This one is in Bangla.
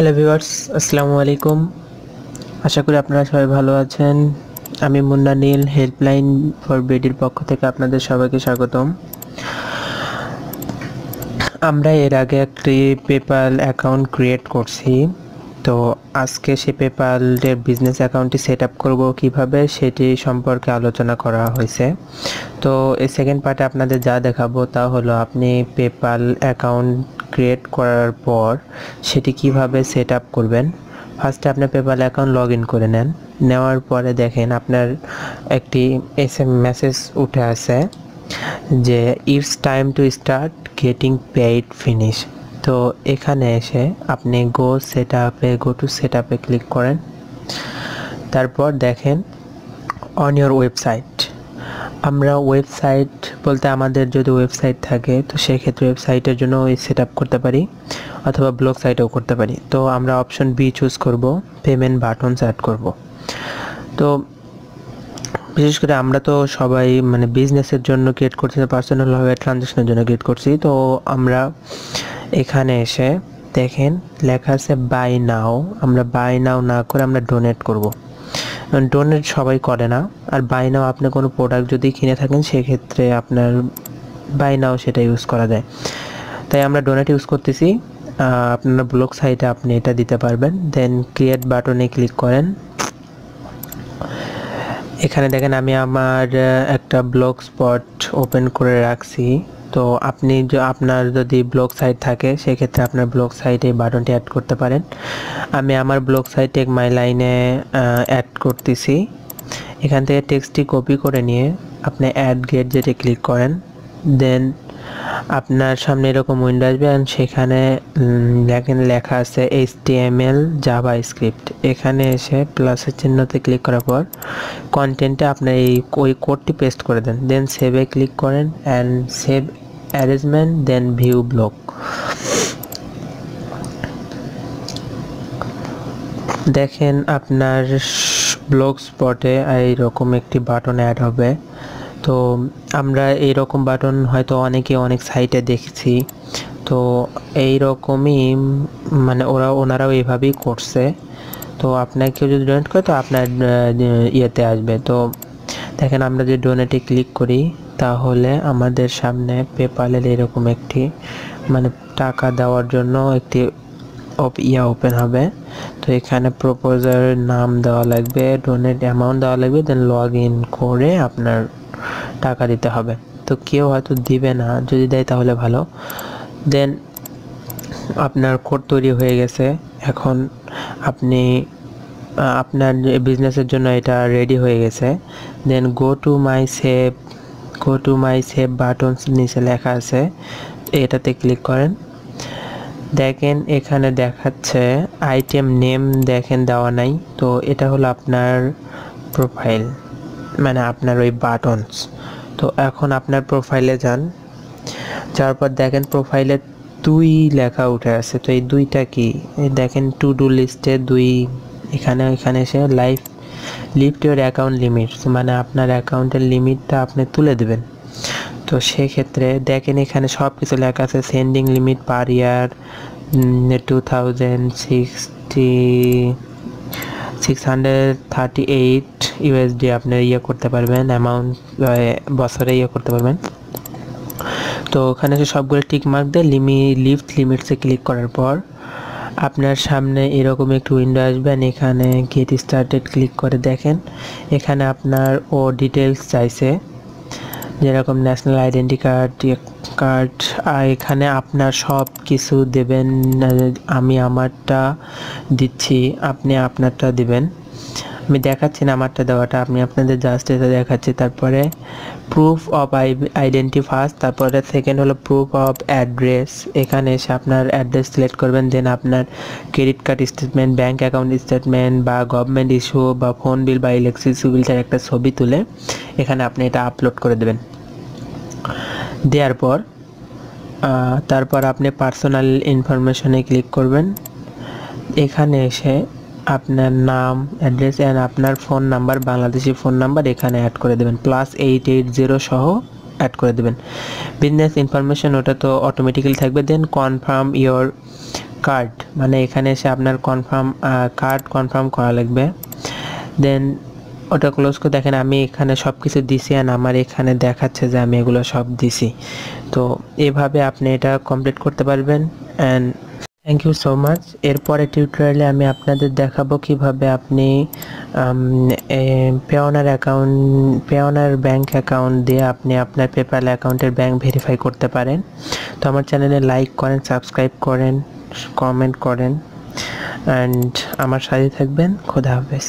হ্যালো ভিউয়ার্স, আসসালামু আলাইকুম। আশা করি আপনারা সবাই ভালো আছেন। আমি মুন্না নীল, হেল্পলাইন ফর বেডির পক্ষ থেকে আপনাদের সবাইকে স্বাগতম। আমরা এর আগে একটি পেপ্যাল অ্যাকাউন্ট ক্রিয়েট করছি, তো আজকে সেই পেপ্যালের বিজনেস অ্যাকাউন্টটি সেট আপ করবো কীভাবে সেটি সম্পর্কে আলোচনা করা হয়েছে। তো এই সেকেন্ড পার্টে আপনাদের যা দেখাবো তা হলো আপনি পেপ্যাল অ্যাকাউন্ট ক্রিয়েট করার পর সেটি কিভাবে সেট আপ করবেন। ফার্স্টে আপনার পেপ্যাল অ্যাকাউন্ট লগ ইন করে নেন। নেওয়ার পরে দেখেন আপনার একটি মেসেজ উঠে আসে যে it's time to start getting paid finish. তো এখানে এসে আপনি গো টু সেট আপে ক্লিক করেন। তারপর দেখেন অন ইয়োর ওয়েবসাইট। আমরা ওয়েবসাইট বলতে আমাদের যদি ওয়েবসাইট থাকে তো সেক্ষেত্রে ওয়েবসাইটের জন্য সেট আপ করতে পারি অথবা ব্লগ সাইটেও করতে পারি। তো আমরা অপশন বি চুজ করব, পেমেন্ট বাটনস অ্যাড করব। তো বিশেষ করে আমরা তো সবাই বিজনেসের জন্য ক্রিয়েট করছি, পার্সোনালভাবে ট্রানজ্যাকশনের জন্য ক্রিয়েট করছি। তো আমরা এখানে এসে দেখেন লেখা আছে বাই নাও। আমরা বাই নাও না করে আমরা ডোনেট করব। ডোনেট সবাই করে না, আর বাই নাও আপনি কোনো প্রোডাক্ট যদি কিনে থাকেন সেক্ষেত্রে আপনার বাই নাও সেটা ইউজ করা যায়। তাই আমরা ডোনেট ইউজ করতেছি। আপনার ব্লগ সাইটে আপনি এটা দিতে পারবেন। দেন ক্রিয়েট বাটনে ক্লিক করেন। এখানে দেখেন আমি আমার একটা ব্লগ স্পট ওপেন করে রাখছি। তো আপনার যদি ব্লগ সাইট থাকে সেক্ষেত্রে আপনার ব্লগ সাইটে এই বাটনটি অ্যাড করতে পারেন। আমি আমার ব্লগ সাইট টেক মাই লাইনে অ্যাড করতেছি। এখান থেকে টেক্সটটি কপি করে নিয়ে আপনি অ্যাড গেট যেটা ক্লিক করেন। দেন আপনার সামনে এরকম উইন্ডো আসবে, আর সেখানে লেখা আছে HTML জাভাস্ক্রিপ্ট। এখানে এসে প্লাসের চিহ্নতে ক্লিক করার পর কন্টেন্টে আপনার ওই কোডটি পেস্ট করে দেন। দেন সেভে ক্লিক করেন and save arrangement, then view blog. দেখেন আপনার ব্লগ স্পটে এইরকম একটি বাটন অ্যাড হবে। তো আমরা এইরকম বাটন হয়তো অনেক সাইটে দেখছি। তো এইরকমই ওনারাও এইভাবেই করছে। তো আপনাকে কেউ যদি ডোনেট করে তো আপনার ইয়েতে আসবে। তো দেখেন আমরা যদি ডোনেটে ক্লিক করি তাহলে আমাদের সামনে পেপ্যালের এরকম একটি টাকা দেওয়ার জন্য একটি ওপেন হবে। তো এখানে প্রপোজার নাম দেওয়া লাগবে, ডোনেট অ্যামাউন্ট দেওয়া লাগবে, দেন লগ ইন করে আপনার টাকা দিতে হবে। তো কেউ হয়তো দিবে না, যদি দেয় তাহলে ভালো। দেন আপনার কোড তৈরি হয়ে গেছে। এখন আপনি আপনার বিজনেসের জন্য এটা রেডি হয়ে গেছে। Then go to my save buttons নিচে লেখা আছে, এটাতে ক্লিক করেন। দেখেন এখানে দেখাচ্ছে আইটেম নেম দেখেন দেওয়া নাই। তো এটা হলো আপনার প্রোফাইল, আপনার ওই বাটনস। তো এখন আপনার প্রোফাইলে যাওয়ার পর দেখেন প্রোফাইলে 2 লেখা উঠে আছে। তো এই 2টা কি, দেখেন টু ডু লিস্টে 2। এখানে এসে লিফট ইউর অ্যাকাউন্ট লিমিটস, আপনার অ্যাকাউন্টের লিমিটটা আপনি তুলে দেবেন। তো সেক্ষেত্রে দেখেন এখানে সব কিছু লেখা আছে। সেন্ডিং লিমিট পার ইয়ার 2638 USD আপনি করতে পারবেন, অ্যামাউন্ট বছরে করতে পারবেন। তো ওখানে সবগুলো টিক মার্ক দিয়ে লিফট লিমিটসে ক্লিক করার পর আপনার সামনে এরকম একটি উইন্ডো আসবেন। এখানে গেট স্টার্টেড ক্লিক করে দেখেন এখানে আপনার ডিটেলস চাইছে, যেরকম ন্যাশনাল আইডেন্টি কার্ড। আর এখানে আপনার সব কিছু দেবেন। আমি আমারটা দিচ্ছি, আপনি আপনারটা দিবেন। আমি দেখাচ্ছি না আমারটা দেওয়াটা, আমি আপনাদের জাস্ট এটা দেখাচ্ছি। তারপরে প্রুফ অফ আইডেন্টি ফার্স্ট, তারপরে সেকেন্ড হলো প্রুফ অফ অ্যাড্রেস। এখানে এসে আপনার অ্যাড্রেস সিলেক্ট করবেন। দেন আপনার credit card statement, bank account statement বা গভর্নমেন্ট ইস্যু বা ফোন বিল বা ইলেকট্রিসিটি বিলটার একটা ছবি তুলে এখানে আপনি এটা আপলোড করে দেবেন। দেওয়ার পর তারপর আপনি পার্সোনাল ইনফরমেশনে ক্লিক করবেন। এখানে এসে আপনার নাম, অ্যাড্রেস অ্যান্ড আপনার phone number, Bangladeshi phone number এখানে অ্যাড করে দেবেন, +880 সহ অ্যাড করে দেবেন। বিজনেস ইনফরমেশন ওটা তো অটোমেটিক্যালি থাকবে। দেন কনফার্ম ইয়োর কার্ড, মানে এখানে এসে আপনার কার্ড কনফার্ম করা লাগবে। দেন ওটা ক্লোজ করে দেখেন আমি এখানে সব কিছু দিছি, আর আমার এখানে দেখাচ্ছে যে আমি এগুলো সব দিছি। তো এভাবে আপনি এটা কমপ্লিট করতে পারবেন। And thank you so much. এরপরে টিউটোরিয়ালে আমি আপনাদের দেখাবো কিভাবে আপনি পেওনার ব্যাংক অ্যাকাউন্ট দিয়ে আপনি আপনার পেপ্যাল অ্যাকাউন্টের ব্যাংক ভেরিফাই করতে পারেন। তো আমার চ্যানেলে লাইক করেন, সাবস্ক্রাইব করেন, কমেন্ট করেন, অ্যান্ড আমার সাথে থাকবেন। খোদা হাফেজ।